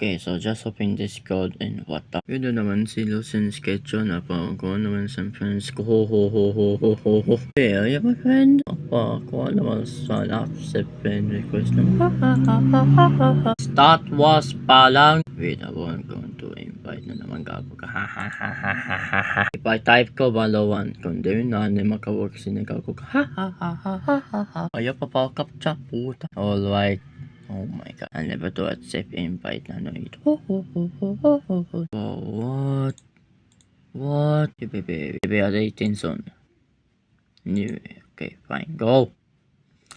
Okay, so just open Discord and what up. Yun naman si Lucen Sketcho na pa ko naman sa friends ko. Ho. Okay, yeah, my friend. Apa ko naman sa accept friend request naman. Start was pa lang. Wait, I want going to invite na naman gago ka. If I type ko balawan, kung di na makawork sinigago ka. Ayaw pa pa kapcha puta. Alright. Oh my god, I never do accept invite na no ito. Oh, what? Baby, are 18 soon. New, okay, fine, go.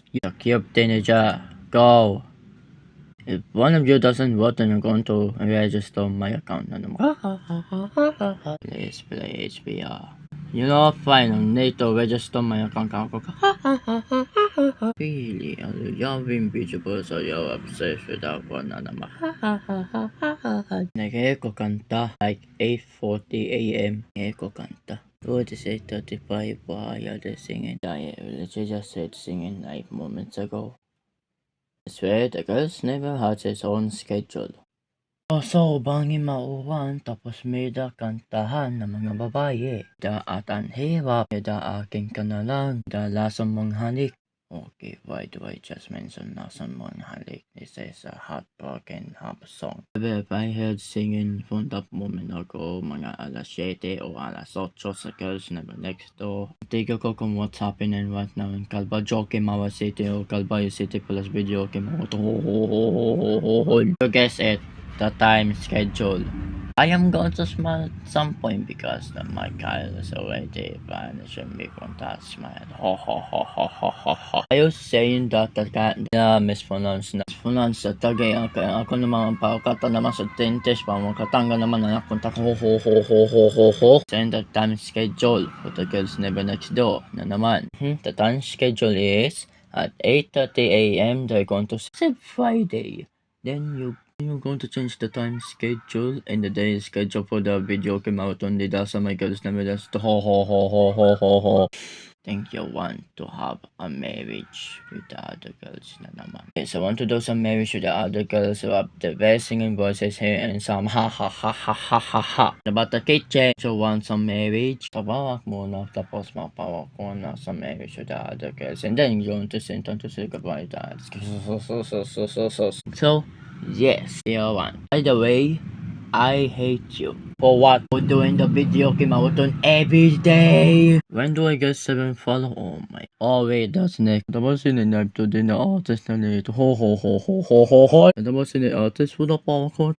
Yeah, keep teenager, go. If one of you doesn't vote, then I'm going to register my account na naman. Please play HBR. You know, fine, I need to register my account. Really, you've been beautiful, so you're obsessed with that one na naman. Nagaya ko kanta like 8:40 a.m. Nagaya ko kanta. What is 8:35 while you're singing? I literally just said singing 8 moments ago. I swear the girls never had its own schedule. Sobrang mauwan tapos may kantahan ng mga babae. Daatan hirap, aking ka na lang, lasang mong halik. Okay, why do I just mention lasang mong halik? This is a heartbroken hop song. If I heard singing from that moment ago, mga alas 7 o alas 8 sa girls never next door. Tiga ko kung what's happening right now in Calva Joke Mawa City o Calvayo City plus video game. You guess it. The time schedule. I am going to smile at some point because my car is already vanishing me from that smile. I was saying that the cat mispronounced the tagay ako naman pakata naman sa dentist pa makatanggal naman ang akong saying the time schedule for the girls never next door na naman. The time schedule is at 8:30 a.m. they're going to say Friday. Then you're going to change the time schedule and the day schedule for the video came out on the dasa my girls never just ho. Think you want to have a marriage with the other girls na naman. Okay, so I want to do some marriage with the other girls who have the best singing voices here and some ha. About the kitchen. So want some marriage? Pabawak muna tapos mapawak ko na some marriage with the other girls and then you're going to send on to say goodbye to that. So yes, dear one. By the way, I hate you. For what? For doing the video game out on every day. When do I get 7 follow? Oh my. Oh wait, that's Nick. Tapos sininipe to din na artist na nito. Ho. Tapos sininipe artist, wala pa ako.